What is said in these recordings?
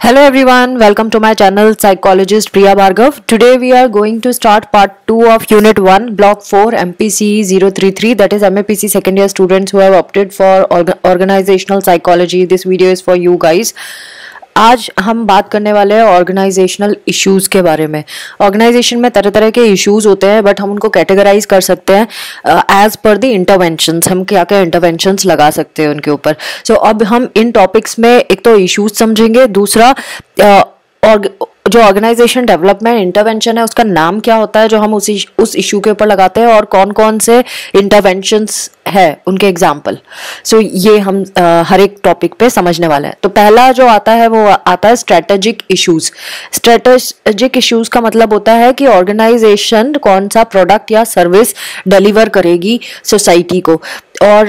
Hello everyone, welcome to my channel Psychologist Priya Bhargav. Today we are going to start part 2 of Unit 1, Block 4, MPC 033, that is MAPC second year students who have opted for organizational psychology. This video is for you guys. आज हम बात करने वाले हैं organisational issues के बारे में। Organisation में तरह तरह के इश्यूज होते हैं, बट हम उनको कैटेगराइज कर सकते हैं एज पर द इंटरवेंशंस। हम क्या क्या इंटरवेंशंस लगा सकते हैं उनके ऊपर। सो अब हम इन टॉपिक्स में एक तो इश्यूज समझेंगे, दूसरा जो ऑर्गेनाइजेशन डेवलपमेंट इंटरवेंशन है उसका नाम क्या होता है जो हम उस इशू के ऊपर लगाते हैं, और कौन कौन से इंटरवेंशंस है उनके एग्जाम्पल। सो ये हम हर एक टॉपिक पे समझने वाले हैं। तो पहला जो आता है वो आता है स्ट्रेटेजिक इश्यूज। स्ट्रेटेजिक इश्यूज का मतलब होता है कि ऑर्गेनाइजेशन कौन सा प्रोडक्ट या सर्विस डिलीवर करेगी सोसाइटी को, और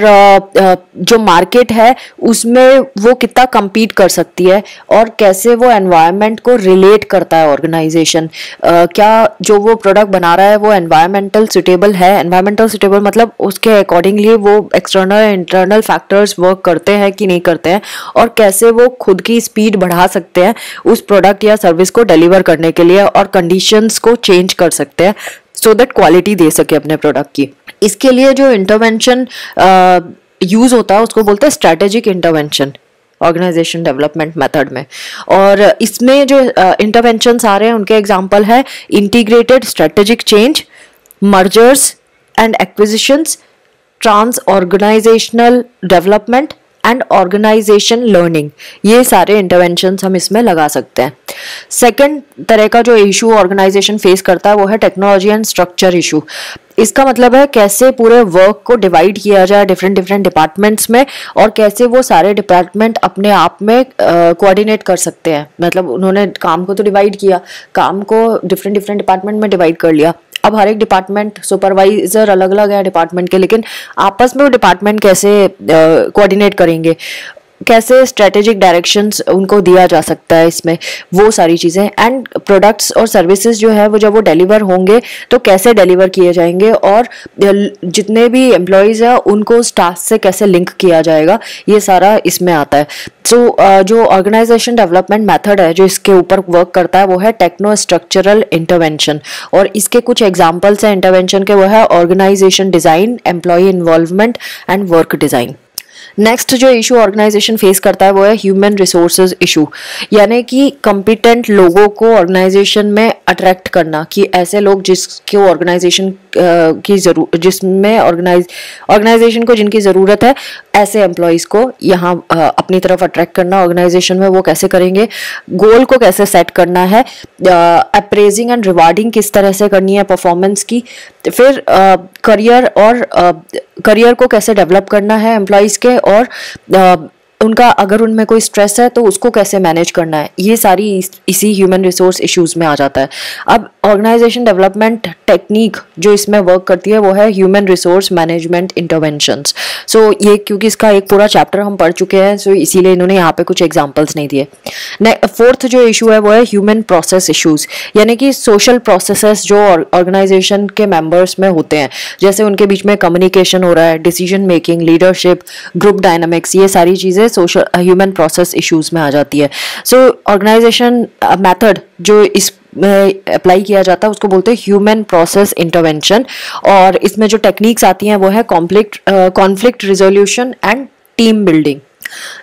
जो मार्केट है उसमें वो कितना compete कर सकती है, और कैसे वो एनवायरनमेंट को रिलेट करता है ऑर्गेनाइजेशन। क्या जो वो प्रोडक्ट बना रहा है वो एनवायरमेंटल सुटेबल है। एनवायरमेंटल सुटेबल मतलब उसके अकॉर्डिंगली वो एक्सटर्नल इंटरनल फैक्टर्स वर्क करते हैं कि नहीं करते हैं, और कैसे वो खुद की स्पीड बढ़ा सकते हैं उस प्रोडक्ट या सर्विस को डिलीवर करने के लिए, और कंडीशंस को चेंज कर सकते हैं सो दैट क्वालिटी दे सके अपने प्रोडक्ट की। इसके लिए जो इंटरवेंशन यूज होता है उसको बोलते हैं strategic intervention organisation development method में। और इसमें जो इंटरवेंशंस आ रहे हैं उनके एग्जांपल है integrated strategic change, mergers and acquisitions, trans organisational development and organisation learning. ये सारे इंटरवेंशंस हम इसमें लगा सकते हैं। सेकेंड तरह का जो इशू ऑर्गेनाइजेशन फेस करता है वो है टेक्नोलॉजी एंड स्ट्रक्चर इशू। इसका मतलब है कैसे पूरे वर्क को डिवाइड किया जाए डिफरेंट डिपार्टमेंट्स में, और कैसे वो सारे डिपार्टमेंट अपने आप में कोऑर्डिनेट कर सकते हैं। मतलब उन्होंने काम को तो डिवाइड किया, काम को डिफरेंट डिपार्टमेंट में डिवाइड कर लिया। अब हर एक डिपार्टमेंट सुपरवाइजर अलग अलग है डिपार्टमेंट के, लेकिन आपस में वो डिपार्टमेंट कैसे कोऑर्डिनेट करेंगे, कैसे स्ट्रेटेजिक डायरेक्शंस उनको दिया जा सकता है इसमें, वो सारी चीज़ें। एंड प्रोडक्ट्स और सर्विसेज जो है वो जब वो डिलीवर होंगे तो कैसे डिलीवर किए जाएंगे, और जितने भी एम्प्लॉयज़ हैं उनको उस टास्क से कैसे लिंक किया जाएगा, ये सारा इसमें आता है। सो जो ऑर्गेनाइजेशन डेवलपमेंट मेथड है जो इसके ऊपर वर्क करता है वो है टेक्नो स्ट्रक्चरल इंटरवेंशन, और इसके कुछ एग्जाम्पल्स हैं इंटरवेंशन के, वो है organisation design, employ involvement and work design. Next जो इशू ऑर्गेनाइजेशन फेस करता है वो है ह्यूमन रिसोर्सेज इशू, यानी कि कॉम्पिटेंट लोगों को ऑर्गेनाइजेशन में अट्रैक्ट करना, कि ऐसे लोग जिसको ऑर्गेनाइजेशन की जिसमें ऑर्गेनाइजेशन को जिनकी ज़रूरत है, ऐसे एम्प्लॉयज़ को यहाँ अपनी तरफ अट्रैक्ट करना ऑर्गेनाइजेशन में। वो कैसे करेंगे, गोल को कैसे सेट करना है, अप्रेजिंग एंड रिवार्डिंग किस तरह से करनी है परफॉर्मेंस की, फिर करियर को कैसे डेवलप करना है एम्प्लॉयज़ के, और उनका अगर उनमें कोई स्ट्रेस है तो उसको कैसे मैनेज करना है। ये सारी इसी ह्यूमन रिसोर्स इश्यूज में आ जाता है। अब ऑर्गेनाइजेशन डेवलपमेंट टेक्निक जो इसमें वर्क करती है वो है ह्यूमन रिसोर्स मैनेजमेंट इंटरवेंशंस। सो ये क्योंकि इसका एक पूरा चैप्टर हम पढ़ चुके हैं, सो इसीलिए इन्होंने यहाँ पे कुछ एग्जांपल्स नहीं दिए। फोर्थ जो इशू है वो है ह्यूमन प्रोसेस इश्यूज, यानी कि सोशल प्रोसेसेस जो ऑर्गेनाइजेशन के मेंबर्स में होते हैं, जैसे उनके बीच में कम्युनिकेशन हो रहा है, decision making, leadership, group dynamics, ये सारी चीज़ें सोशल ह्यूमन प्रोसेस इश्यूज में आ जाती है। सो ऑर्गेनाइजेशन मेथड जो इस अप्लाई किया जाता है उसको बोलते हैं ह्यूमन प्रोसेस इंटरवेंशन, और इसमें जो टेक्निक्स आती हैं वो है conflict resolution and team building.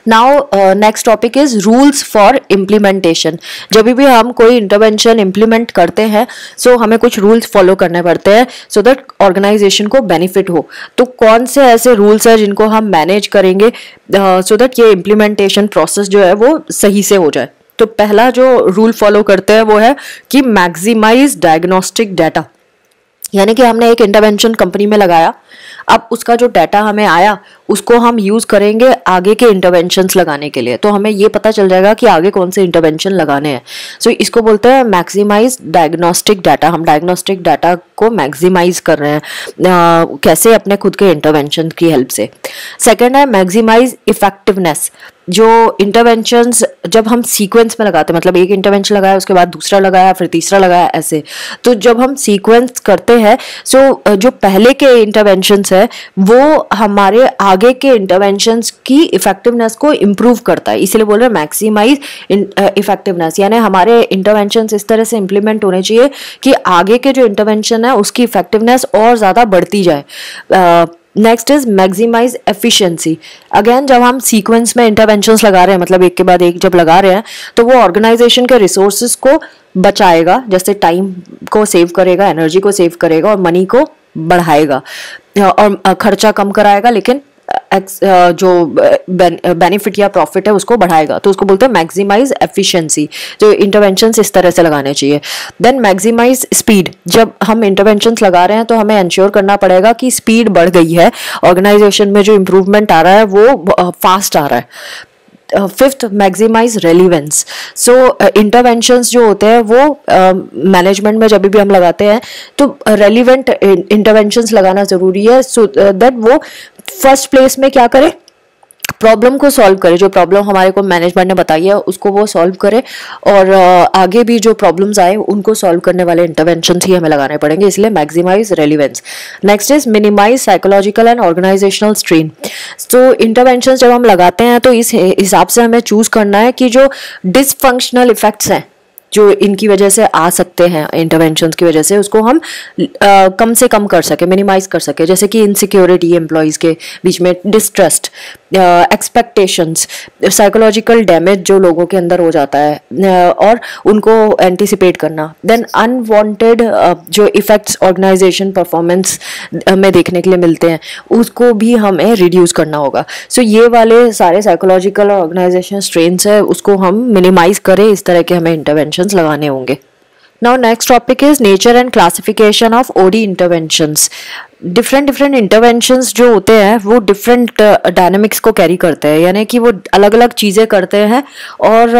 Now next topic is rules for implementation. जब भी हम कोई इंटरवेंशन इम्प्लीमेंट करते हैं सो हमें कुछ रूल्स फॉलो करने पड़ते हैं सो दैट ऑर्गेनाइजेशन को बेनिफिट हो। तो कौन से ऐसे रूल्स हैं जिनको हम मैनेज करेंगे सो दैट ये इम्प्लीमेंटेशन प्रोसेस जो है वो सही से हो जाए। तो पहला जो रूल फॉलो करते हैं वो है कि मैक्सिमाइज डायग्नोस्टिक डाटा, यानी कि हमने एक इंटरवेंशन कंपनी में लगाया, अब उसका जो डाटा हमें आया उसको हम यूज़ करेंगे आगे के इंटरवेंशंस लगाने के लिए, तो हमें ये पता चल जाएगा कि आगे कौन से इंटरवेंशन लगाने हैं। सो इसको बोलते हैं मैक्सिमाइज डायग्नोस्टिक डाटा। हम डायग्नोस्टिक डाटा को मैक्सिमाइज कर रहे हैं कैसे, अपने खुद के इंटरवेंशन की हेल्प से। सेकेंड है मैक्सिमाइज इफेक्टिवनेस। जो इंटरवेंशंस जब हम सीक्वेंस में लगाते हैं, मतलब एक इंटरवेंशन लगाया उसके बाद दूसरा लगाया फिर तीसरा लगाया, ऐसे, तो जब हम सीक्वेंस करते हैं सो जो पहले के इंटरवेंशंस है वो हमारे आगे के इंटरवेंशंस की इफेक्टिवनेस को इम्प्रूव करता है, इसीलिए बोल रहे हैं मैक्सिमाइज इफेक्टिवनेस, यानी हमारे इंटरवेंशंस इस तरह से इम्प्लीमेंट होने चाहिए कि आगे के जो इंटरवेंशन है उसकी इफेक्टिवनेस और ज़्यादा बढ़ती जाए। Next is maximise efficiency. Again जब हम सीक्वेंस में इंटरवेंशंस लगा रहे हैं, मतलब एक के बाद एक जब लगा रहे हैं, तो वो ऑर्गेनाइजेशन के रिसोर्सेज को बचाएगा, जैसे टाइम को सेव करेगा, एनर्जी को सेव करेगा और मनी को बढ़ाएगा और खर्चा कम कराएगा, लेकिन जो बेनिफिट या प्रॉफिट है उसको बढ़ाएगा। तो उसको बोलते हैं मैक्सिमाइज एफिशिएंसी। जो इंटरवेंशंस इस तरह से लगाने चाहिए। Then maximise speed. जब हम इंटरवेंशंस लगा रहे हैं तो हमें इंश्योर करना पड़ेगा कि स्पीड बढ़ गई है, ऑर्गेनाइजेशन में जो इम्प्रूवमेंट आ रहा है वो फास्ट आ रहा है। Fifth, maximise relevance. So interventions जो होते हैं वो मैनेजमेंट में जब भी हम लगाते हैं तो रेलिवेंट इंटरवेंशंस लगाना जरूरी है, सो दैट वो फर्स्ट प्लेस में क्या करे, प्रॉब्लम को सॉल्व करे। जो प्रॉब्लम हमारे को मैनेजमेंट ने बताई है उसको वो सॉल्व करे, और आगे भी जो प्रॉब्लम्स आए उनको सॉल्व करने वाले इंटरवेंशंस ही हमें लगाने पड़ेंगे, इसलिए maximise relevance. Next is minimise psychological and organisational strain. तो इंटरवेंशंस जब हम लगाते हैं तो इस हिसाब से हमें चूज करना है कि जो डिसफंक्शनल इफेक्ट्स हैं जो इनकी वजह से आ सकते हैं, इंटरवेंशंस की वजह से, उसको हम कम से कम कर सके, मिनिमाइज कर सके। जैसे कि इनसिक्योरिटी एम्प्लॉयज़ के बीच में, डिस्ट्रस्ट, एक्सपेक्टेशंस, साइकोलॉजिकल डैमेज जो लोगों के अंदर हो जाता है और उनको एंटिसिपेट करना। देन अनवांटेड जो इफेक्ट्स ऑर्गेनाइजेशन परफॉर्मेंस में देखने के लिए मिलते हैं उसको भी हमें रिड्यूस करना होगा। सो ये वाले सारे साइकोलॉजिकल और ऑर्गेनाइजेशन स्ट्रेन्स है उसको हम मिनिमाइज करें, इस तरह के हमें इंटरवेंशन लगाने होंगे। Now next topic is nature and classification of OD interventions. Different interventions जो होते हैं वो डिफरेंट डायनामिक्स को कैरी करते हैं, यानी कि वो अलग अलग चीज़ें करते हैं, और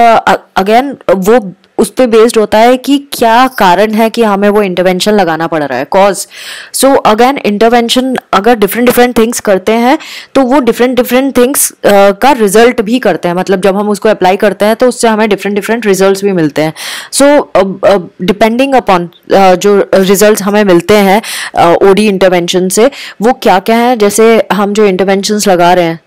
अगेन वो उस पर बेस्ड होता है कि क्या कारण है कि हमें वो इंटरवेंशन लगाना पड़ रहा है, कॉज। सो अगेन इंटरवेंशन अगर डिफरेंट थिंग्स करते हैं तो वो डिफरेंट थिंग्स का रिजल्ट भी करते हैं, मतलब जब हम उसको अप्लाई करते हैं तो उससे हमें डिफरेंट रिजल्ट्स भी मिलते हैं। सो डिपेंडिंग अपॉन जो रिजल्ट्स हमें मिलते हैं ओडी इंटरवेंशन से, वो क्या क्या है, जैसे हम जो इंटरवेंशंस लगा रहे हैं,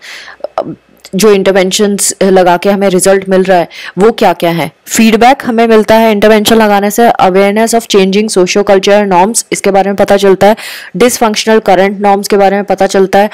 जो इंटरवेंशंस लगा के हमें रिजल्ट मिल रहा है वो क्या क्या है। फीडबैक हमें मिलता है इंटरवेंशन लगाने से, awareness of changing socio cultural norms इसके बारे में पता चलता है, डिसफंक्शनल करंट नॉर्म्स के बारे में पता चलता है,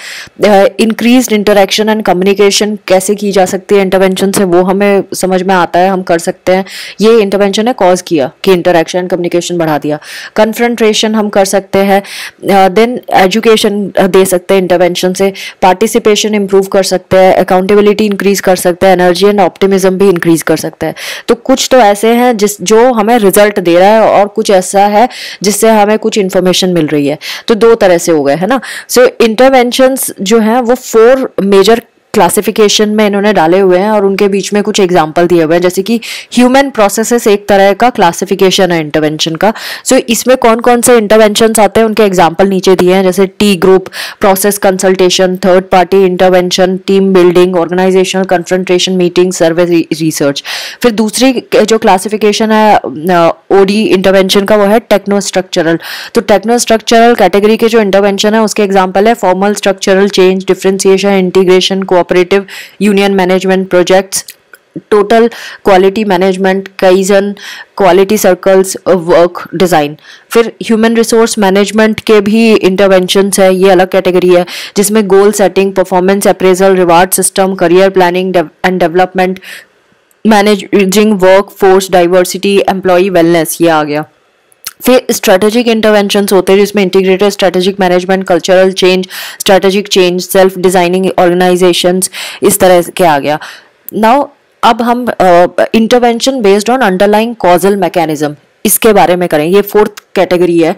इंक्रीज्ड इंटरेक्शन एंड कम्युनिकेशन कैसे की जा सकती है इंटरवेंशन से वो हमें समझ में आता है, हम कर सकते हैं। ये इंटरवेंशन ने कॉज किया कि इंटरेक्शन कम्युनिकेशन बढ़ा दिया। कन्फ्रंट्रेशन हम कर सकते हैं, देन एजुकेशन दे सकते हैं इंटरवेंशन से, पार्टिसिपेशन इंप्रूव कर सकते हैं, अकाउंटेबिलिटी इंक्रीज कर सकते हैं, एनर्जी एंड ऑप्टिमिज्म भी इंक्रीज कर सकते हैं। तो कुछ तो ऐसे हैं जो हमें रिजल्ट दे रहा है, और कुछ ऐसा है जिससे हमें कुछ इन्फॉर्मेशन मिल रही है। तो दो तरह से हो गए, है ना। सो इंटरवेंशंस जो हैं वो 4 मेजर क्लासिफिकेशन में इन्होंने डाले हुए हैं, और उनके बीच में कुछ एग्जाम्पल दिए हुए हैं, जैसे कि ह्यूमन प्रोसेसेस एक तरह का क्लासिफिकेशन है इंटरवेंशन का। सो इसमें कौन कौन से इंटरवेंशंस आते हैं उनके एग्जाम्पल नीचे दिए हैं, जैसे T group, process consultation, third party intervention, team building, organisational confrontation, meeting, survey, research. फिर दूसरी जो क्लासिफिकेशन है ओडी इंटरवेंशन का वो है टेक्नो स्ट्रक्चरल। तो टेक्नो स्ट्रक्चरल कैटेगरी के जो इंटरवेंशन है उसके एग्जाम्पल है formal structural change, differentiation, integration, cooperative union management projects, total quality management, kaizen, quality circles, work design. फिर ह्यूमन रिसोर्स मैनेजमेंट के भी इंटरवेंशंस है, ये अलग कैटेगरी है, जिसमें goal setting, performance appraisal, reward system, career planning and development, managing work force diversity, employ wellness, ये आ गया। फिर स्ट्रेटेजिक इंटरवेंशंस होते हैं जिसमें integrated strategic management, cultural change, strategic change, self designing organisations, इस तरह के आ गया। नाउ अब हम intervention based on underlying causal mechanism इसके बारे में करें। ये 4th कैटेगरी है,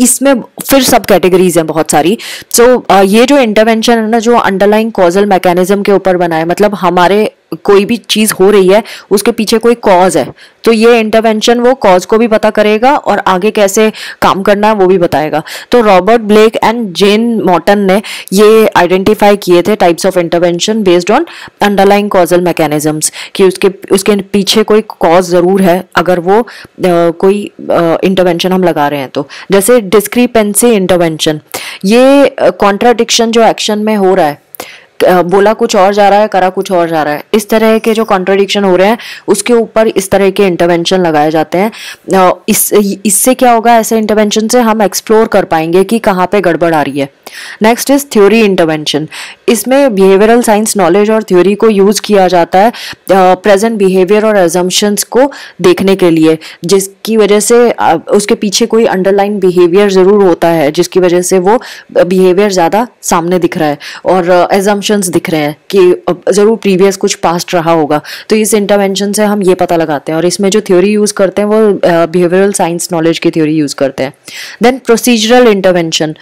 इसमें फिर सब कैटेगरीज हैं बहुत सारी। सो ये जो इंटरवेंशन है ना, जो अंडरलाइंग कॉजल मैकेनिज्म के ऊपर बना है, मतलब हमारे कोई भी चीज हो रही है उसके पीछे कोई कॉज है, तो ये इंटरवेंशन वो कॉज को भी पता करेगा और आगे कैसे काम करना है वो भी बताएगा। तो Robert Blake and Jane Morton ने ये आइडेंटिफाई किए थे types of intervention based on underlying causal mechanisms, कि उसके पीछे कोई कॉज जरूर है अगर वो कोई इंटरवेंशन हम लगा रहे हैं तो। जैसे डिस्क्रिपेंसी इंटरवेंशन, ये कॉन्ट्राडिक्शन जो एक्शन में हो रहा है बोला कुछ और जा रहा है, करा कुछ और जा रहा है। इस तरह के जो कॉन्ट्रडिक्शन हो रहे हैं उसके ऊपर इस तरह के इंटरवेंशन लगाए जाते हैं। इससे क्या होगा, ऐसे इंटरवेंशन से हम एक्सप्लोर कर पाएंगे कि कहाँ पे गड़बड़ आ रही है। Next is theory intervention. इसमें बिहेवियरल साइंस नॉलेज और थ्योरी को यूज किया जाता है प्रेजेंट बिहेवियर और एजम्पशंस को देखने के लिए, जिसकी वजह से उसके पीछे कोई अंडरलाइन बिहेवियर जरूर होता है जिसकी वजह से वो बिहेवियर ज्यादा सामने दिख रहा है और एजम्पशंस दिख रहे हैं कि जरूर प्रीवियस कुछ पास्ट रहा होगा। तो इस इंटरवेंशन से हम ये पता लगाते हैं और इसमें जो थ्योरी यूज करते हैं वो बिहेवियरल साइंस नॉलेज की थ्योरी यूज करते हैं। देन प्रोसीजरल इंटरवेंशन,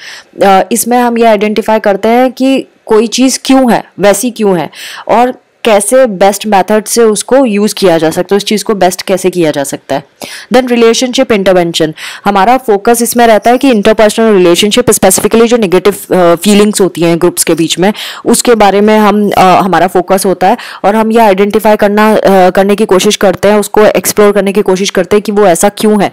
इसमें हम ये आइडेंटिफाई करते हैं कि कोई चीज़ क्यों है, वैसी क्यों है और कैसे बेस्ट मेथड से उसको यूज किया जा सकता है, उस चीज को बेस्ट कैसे किया जा सकता है। देन रिलेशनशिप इंटरवेंशन, हमारा फोकस इसमें रहता है कि इंटरपर्सनल रिलेशनशिप, स्पेसिफिकली जो नेगेटिव फीलिंग्स होती हैं ग्रुप्स के बीच में, उसके बारे में हमारा फोकस होता है और हम ये आइडेंटिफाई करने की कोशिश करते हैं, उसको एक्सप्लोर करने की कोशिश करते हैं कि वो ऐसा क्यों है,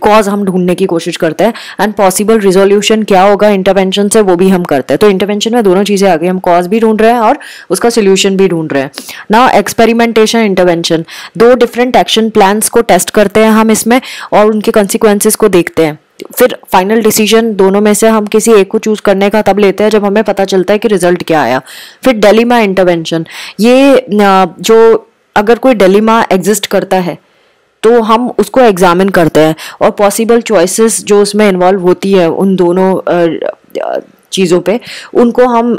कॉज हम ढूंढने की कोशिश करते हैं एंड पॉसिबल रिजोल्यूशन क्या होगा इंटरवेंशन से, वो भी हम करते हैं। तो इंटरवेंशन में दोनों चीजें आ गई, हम कॉज भी ढूंढ रहे हैं और उसका सोल्यूशन भी ढूंढ रहे हैं। Now experimentation intervention, 2 different action plans को टेस्ट करते हैं हम इसमें और उनके कॉन्सिक्वेंसेस को देखते हैं। फिर फाइनल डिसीजन दोनों में से हम किसी एक को चूज करने का तब लेते हैं जब हमें पता चलता है कि रिजल्ट क्या आया। फिर डिलेमा इंटरवेंशन, ये जो अगर कोई डिलेमा एग्जिस्ट करता है तो हम उसको एग्जामिन करते हैं और पॉसिबल चॉइसेस जो उसमें इन्वॉल्व होती है उन दोनों चीज़ों पे, उनको हम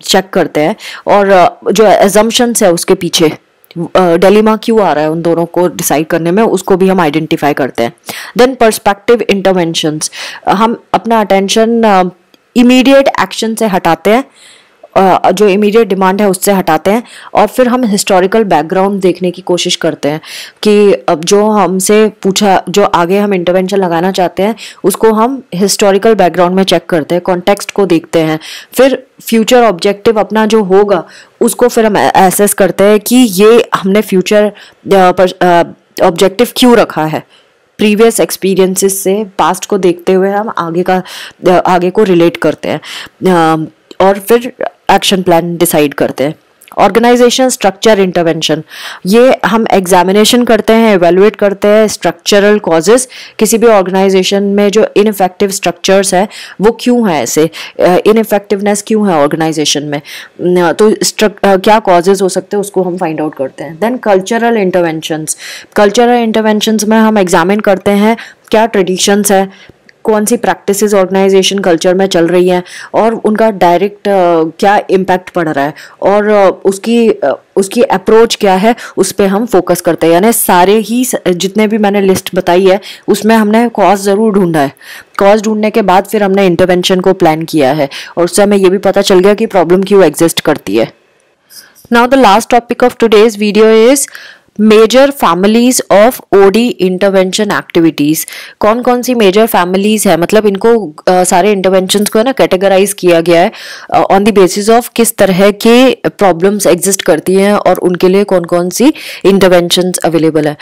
चेक करते हैं और जो एजम्पशंस है उसके पीछे डिलेमा क्यों आ रहा है उन दोनों को डिसाइड करने में, उसको भी हम आइडेंटिफाई करते हैं। देन पर्सपेक्टिव इंटरवेंशंस, हम अपना अटेंशन इमीडिएट एक्शन से हटाते हैं, जो इमीडिएट डिमांड है उससे हटाते हैं और फिर हम हिस्टोरिकल बैकग्राउंड देखने की कोशिश करते हैं कि अब जो हमसे पूछा, जो आगे हम इंटरवेंशन लगाना चाहते हैं उसको हम हिस्टोरिकल बैकग्राउंड में चेक करते हैं, कॉन्टेक्स्ट को देखते हैं। फिर फ्यूचर ऑब्जेक्टिव अपना जो होगा उसको फिर हम एसेस करते हैं कि ये हमने फ्यूचर ऑब्जेक्टिव क्यों रखा है, प्रीवियस एक्सपीरियंसेस से पास्ट को देखते हुए हम आगे को रिलेट करते हैं और फिर एक्शन प्लान डिसाइड करते हैं। ऑर्गेनाइजेशन स्ट्रक्चर इंटरवेंशन, ये हम एग्जामिनेशन करते हैं, एवेलुएट करते हैं स्ट्रक्चरल कॉजेस, किसी भी ऑर्गेनाइजेशन में जो इनफेक्टिव स्ट्रक्चर्स है वो क्यों है, ऐसे इनफेक्टिवनेस क्यों है ऑर्गेनाइजेशन में, तो क्या कॉजेज हो सकते हैं उसको हम फाइंड आउट करते हैं। Then cultural interventions, cultural interventions में हम एग्जामिन करते हैं क्या ट्रेडिशंस है, कौन सी प्रैक्टिसेस ऑर्गेनाइजेशन कल्चर में चल रही हैं और उनका डायरेक्ट क्या इम्पैक्ट पड़ रहा है और उसकी अप्रोच क्या है, उस पर हम फोकस करते हैं। यानी सारे ही जितने भी मैंने लिस्ट बताई है उसमें हमने कॉज ज़रूर ढूंढा है, कॉज ढूंढने के बाद फिर हमने इंटरवेंशन को प्लान किया है और उससे हमें ये भी पता चल गया कि प्रॉब्लम क्यों एग्जिस्ट करती है। Now the last topic of today's video is major families of OD intervention activities. कौन कौन सी मेजर फैमिलीज है, मतलब इनको सारे इंटरवेंशंस को है ना कैटेगराइज किया गया है ऑन द बेसिस ऑफ किस तरह के प्रॉब्लम्स एग्जिस्ट करती हैं और उनके लिए कौन कौन सी इंटरवेंशंस अवेलेबल है।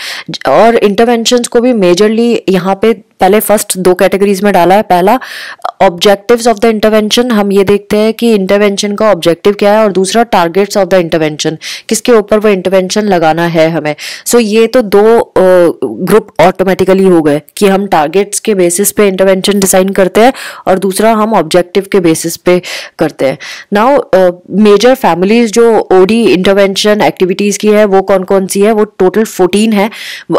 और इंटरवेंशंस को भी मेजरली यहाँ पे पहले फर्स्ट 2 कैटेगरीज में डाला है। पहला ऑब्जेक्टिव्स ऑफ द इंटरवेंशन, हम ये देखते हैं कि इंटरवेंशन का ऑब्जेक्टिव क्या है, और दूसरा टारगेट्स ऑफ द इंटरवेंशन, किसके ऊपर वो इंटरवेंशन लगाना है हमें। सो ये तो 2 ग्रुप ऑटोमेटिकली हो गए कि हम टारगेट्स के बेसिस पे इंटरवेंशन डिसाइन करते हैं और दूसरा हम ऑब्जेक्टिव के बेसिस पे करते हैं। नाउ मेजर फैमिलीज जो ओडी इंटरवेंशन एक्टिविटीज की है वो कौन कौन सी है, वो टोटल 14 है।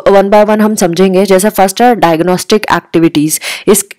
1 बाय 1 हम समझेंगे। जैसा फर्स्ट है डायग्नोस्टिक एक्टिविटीज,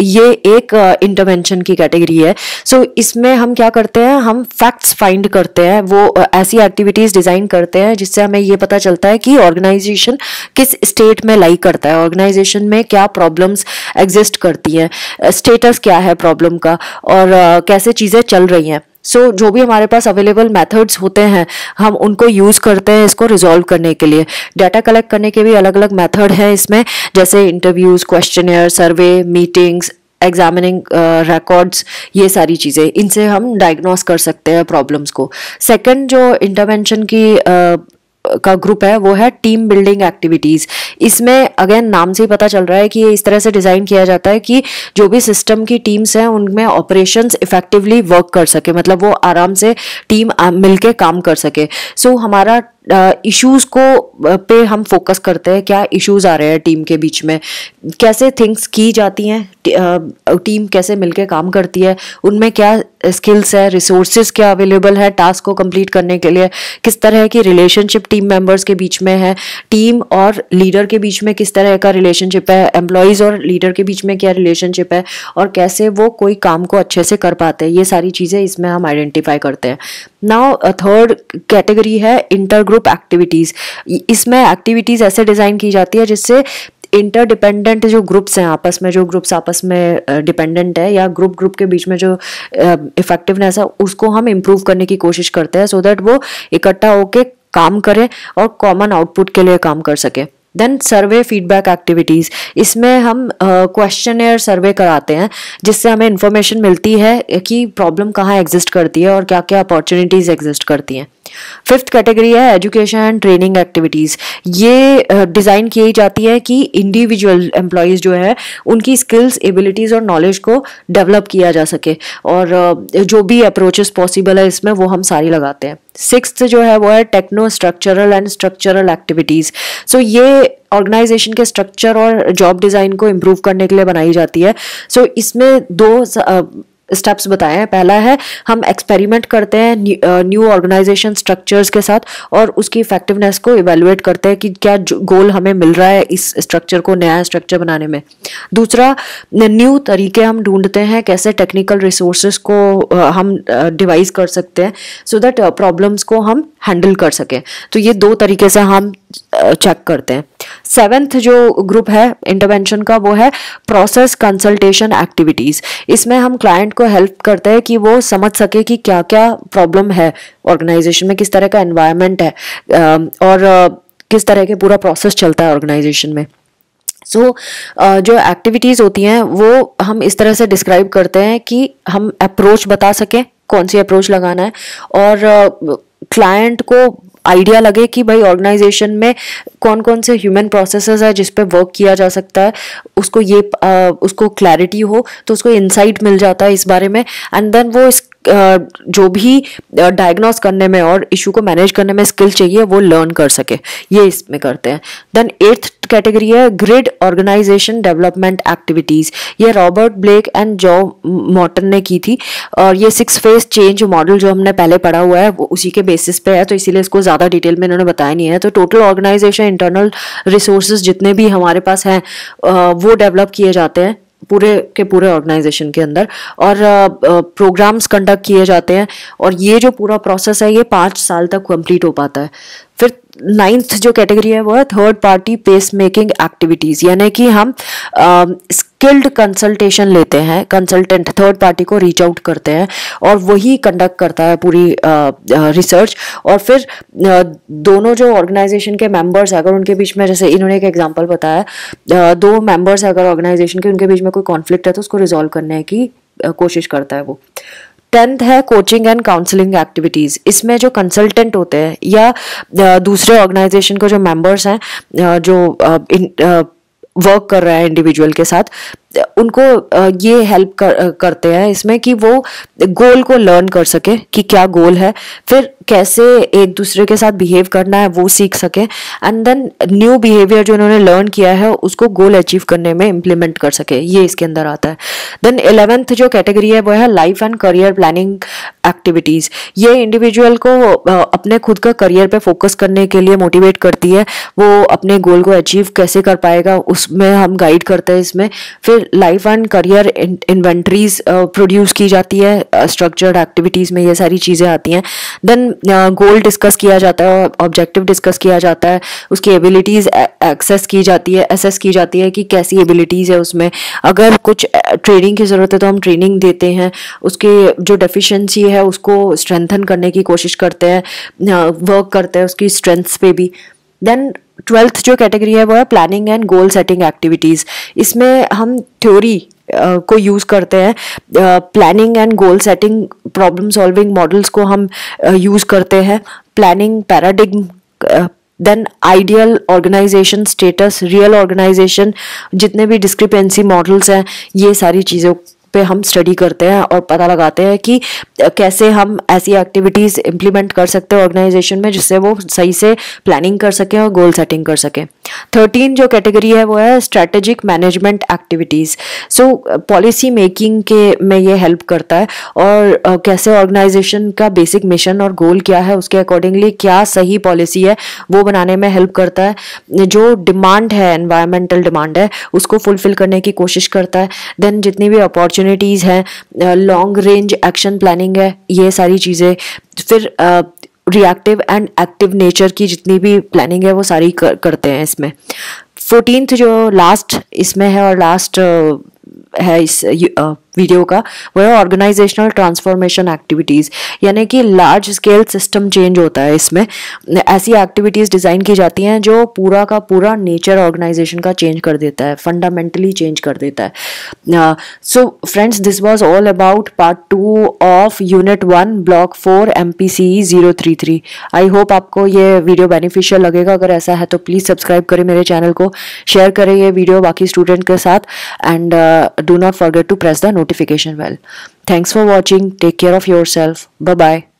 ये एक इंटरवेंशन की कैटेगरी है। सो इसमें हम क्या करते हैं, हम फैक्ट्स फाइंड करते हैं, वो ऐसी एक्टिविटीज डिजाइन करते हैं जिससे हमें ये पता चलता है कि ऑर्गेनाइजेशन किस स्टेट में लाई करता है, ऑर्गेनाइजेशन में क्या प्रॉब्लम्स एग्जिस्ट करती हैं, स्टेटस क्या है प्रॉब्लम का और कैसे चीजें चल रही हैं। सो जो भी हमारे पास अवेलेबल मेथड्स होते हैं हम उनको यूज़ करते हैं इसको रिजॉल्व करने के लिए। डाटा कलेक्ट करने के भी अलग अलग मेथड है इसमें, जैसे इंटरव्यूज, क्वेश्चनर, सर्वे, मीटिंग्स, एग्जामिनिंग रिकॉर्ड्स, ये सारी चीज़ें, इनसे हम डायग्नोस कर सकते हैं प्रॉब्लम्स को। सेकंड जो इंटरवेंशन की का ग्रुप है वो है टीम बिल्डिंग एक्टिविटीज़। इसमें अगेन नाम से ही पता चल रहा है कि ये इस तरह से डिज़ाइन किया जाता है कि जो भी सिस्टम की टीम्स हैं उनमें ऑपरेशंस इफेक्टिवली वर्क कर सके, मतलब वो आराम से टीम मिलके काम कर सके। सो हमारा इश्यूज को पे हम फोकस करते हैं, क्या इश्यूज आ रहे हैं टीम के बीच में, कैसे थिंग्स की जाती हैं, टीम कैसे मिलके काम करती है, उनमें क्या स्किल्स है, रिसोर्सेज क्या अवेलेबल है टास्क को कंप्लीट करने के लिए, किस तरह की रिलेशनशिप टीम मेंबर्स के बीच में है, टीम और लीडर के बीच में किस तरह का रिलेशनशिप है, एम्प्लॉयज़ और लीडर के बीच में क्या रिलेशनशिप है, और कैसे वो कोई काम को अच्छे से कर पाते हैं। ये सारी चीज़ें इसमें हम आइडेंटिफाई करते हैं। नाउ थर्ड कैटेगरी है इंटर ग्रुप एक्टिविटीज़। इसमें एक्टिविटीज़ ऐसे डिज़ाइन की जाती है जिससे इंटरडिपेंडेंट जो ग्रुप्स हैं आपस में, जो ग्रुप्स आपस में डिपेंडेंट है, या ग्रुप के बीच में जो इफेक्टिवनेस है उसको हम इम्प्रूव करने की कोशिश करते हैं, सो दैट वो इकट्ठा होके काम करें और कॉमन आउटपुट के लिए काम कर सके। देन सर्वे फीडबैक एक्टिविटीज़, इसमें हम क्वेश्चनर सर्वे कराते हैं जिससे हमें इंफॉर्मेशन मिलती है कि प्रॉब्लम कहाँ एग्जिस्ट करती है और क्या क्या अपॉर्चुनिटीज़ एग्जिस्ट करती हैं। फिफ्थ कैटेगरी है एजुकेशन एंड ट्रेनिंग एक्टिविटीज़। ये डिज़ाइन की जाती है कि इंडिविजुअल एम्प्लॉयज़ जो है उनकी स्किल्स, एबिलिटीज़ और नॉलेज को डेवलप किया जा सके, और जो भी अप्रोचेस पॉसिबल है इसमें वो हम सारी लगाते हैं। सिक्स्थ जो है वो है techno structural and structural activities. So ये ऑर्गेनाइजेशन के स्ट्रक्चर और जॉब डिज़ाइन को इम्प्रूव करने के लिए बनाई जाती है। सो इसमें दो स्टेप्स बताए हैं। पहला है हम एक्सपेरिमेंट करते हैं न्यू ऑर्गेनाइजेशन स्ट्रक्चर्स के साथ और उसकी इफेक्टिवनेस को इवेलुएट करते हैं कि क्या गोल हमें मिल रहा है इस स्ट्रक्चर को, नया स्ट्रक्चर बनाने में। दूसरा, न्यू तरीके हम ढूंढते हैं कैसे टेक्निकल रिसोर्सेज को हम डिवाइस कर सकते हैं सो दैट प्रॉब्लम्स को हम हैंडल कर सकें। तो ये दो तरीके से हम चेक करते हैं। सेवेंथ जो ग्रुप है इंटरवेंशन का वो है प्रोसेस कंसल्टेशन एक्टिविटीज़। इसमें हम क्लाइंट को हेल्प करते हैं कि वो समझ सके कि क्या क्या प्रॉब्लम है ऑर्गेनाइजेशन में, किस तरह का एनवायरनमेंट है और किस तरह के पूरा प्रोसेस चलता है ऑर्गेनाइजेशन में। सो जो एक्टिविटीज़ होती हैं वो हम इस तरह से डिस्क्राइब करते हैं कि हम अप्रोच बता सकें, कौन सी अप्रोच लगाना है, और क्लाइंट को आइडिया लगे कि भाई ऑर्गेनाइजेशन में कौन कौन से ह्यूमन प्रोसेसेस है जिस पे वर्क किया जा सकता है, उसको क्लैरिटी हो तो उसको इंसाइट मिल जाता है इस बारे में, एंड देन वो इस जो भी डायग्नोस करने में और इशू को मैनेज करने में स्किल चाहिए वो लर्न कर सके, ये इसमें करते हैं। देन एट्थ कैटेगरी है ग्रिड ऑर्गेनाइजेशन डेवलपमेंट एक्टिविटीज़। ये रॉबर्ट ब्लेक एंड जॉ मॉर्टन ने की थी, और ये 6 फेज चेंज मॉडल जो हमने पहले पढ़ा हुआ है वो उसी के बेसिस पे है, तो इसीलिए इसको ज़्यादा डिटेल में इन्होंने बताया नहीं है। तो टोटल ऑर्गेनाइजेशन इंटरनल रिसोर्सेज जितने भी हमारे पास हैं वो डेवलप किए जाते हैं पूरे के पूरे ऑर्गेनाइजेशन के अंदर, और प्रोग्राम्स कंडक्ट किए जाते हैं, और ये जो पूरा प्रोसेस है ये 5 साल तक कंप्लीट हो पाता है। फिर 9th जो कैटेगरी है वो है third party peace making activities, यानी कि हम स्किल्ड कंसल्टेशन लेते हैं, कंसल्टेंट थर्ड पार्टी को रीच आउट करते हैं और वही कंडक्ट करता है पूरी रिसर्च, और फिर दोनों जो ऑर्गेनाइजेशन के मेंबर्स अगर उनके बीच में, जैसे इन्होंने एक एग्जांपल बताया, 2 मेंबर्स अगर ऑर्गेनाइजेशन के उनके बीच में कोई कॉन्फ्लिक्ट है तो उसको रिजॉल्व करने की कोशिश करता है वो। 10th है कोचिंग एंड काउंसलिंग एक्टिविटीज़। इसमें जो कंसल्टेंट होते हैं या दूसरे ऑर्गेनाइजेशन के जो मेंबर्स हैं जो वर्क कर रहा है इंडिविजुअल के साथ, उनको ये हेल्प करते हैं इसमें कि वो गोल को लर्न कर सके कि क्या गोल है, फिर कैसे एक दूसरे के साथ बिहेव करना है वो सीख सके, एंड देन न्यू बिहेवियर जो उन्होंने लर्न किया है उसको गोल अचीव करने में इम्प्लीमेंट कर सके, ये इसके अंदर आता है। देन 11th जो कैटेगरी है वो है life and career planning activities. ये इंडिविजुअल को अपने खुद का करियर पे फोकस करने के लिए मोटिवेट करती है, वो अपने गोल को अचीव कैसे कर पाएगा उसमें हम गाइड करते हैं इसमें। फिर life and career inventories produce की जाती है स्ट्रक्चर्ड एक्टिविटीज़ में, ये सारी चीज़ें आती हैं। देन गोल डिस्कस किया जाता है, ऑब्जेक्टिव डिस्कस किया जाता है, उसकी एबिलिटीज़ एक्सेस की जाती है, असेस की जाती है कि कैसी एबिलिटीज़ है उसमें, अगर कुछ ट्रेनिंग की ज़रूरत है तो हम ट्रेनिंग देते हैं, उसकी जो डेफिशिएंसी है उसको स्ट्रेंथन करने की कोशिश करते हैं, वर्क करते हैं उसकी स्ट्रेंथ्स पे भी। देन 12th जो कैटेगरी है वो है planning and goal setting activities. इसमें हम थ्योरी को यूज़ करते हैं, planning and goal setting, problem solving models को हम यूज़ करते हैं, planning paradigm then ideal organisation status, real organisation, जितने भी डिस्क्रिपेंसी मॉडल्स हैं, ये सारी चीज़ों पे हम स्टडी करते हैं और पता लगाते हैं कि कैसे हम ऐसी एक्टिविटीज़ इम्प्लीमेंट कर सकते हैं ऑर्गेनाइजेशन में जिससे वो सही से प्लानिंग कर सकें और गोल सेटिंग कर सकें। 13 जो कैटेगरी है वो है स्ट्रेटेजिक मैनेजमेंट एक्टिविटीज़। सो पॉलिसी मेकिंग के में ये हेल्प करता है और कैसे ऑर्गेनाइजेशन का बेसिक मिशन और गोल क्या है उसके अकॉर्डिंगली क्या सही पॉलिसी है वो बनाने में हेल्प करता है। जो डिमांड है, एनवायरमेंटल डिमांड है, उसको फुलफिल करने की कोशिश करता है। देन जितनी भी अपॉर्चुनिटीज़ हैं, लॉन्ग रेंज एक्शन प्लानिंग है, ये सारी चीज़ें। फिर रिएक्टिव एंड एक्टिव नेचर की जितनी भी प्लानिंग है वो सारी करते हैं इसमें। 14th जो लास्ट इसमें है और लास्ट है इस वीडियो का, वो है ऑर्गेनाइजेशनल ट्रांसफॉर्मेशन एक्टिविटीज़, यानी कि लार्ज स्केल सिस्टम चेंज होता है इसमें। ऐसी एक्टिविटीज़ डिज़ाइन की जाती हैं जो पूरा का पूरा नेचर ऑर्गेनाइजेशन का चेंज कर देता है, फंडामेंटली चेंज कर देता है। So friends, this was all about part 2 of unit 1 block 4 MPCE 033। I hope आपको ये वीडियो बेनिफिशियल लगेगा। अगर ऐसा है तो प्लीज़ सब्सक्राइब करें मेरे चैनल को, शेयर करें ये वीडियो बाकी स्टूडेंट के साथ, and do not forget to press the notification bell. Thanks for watching. Take care of yourself. Bye bye.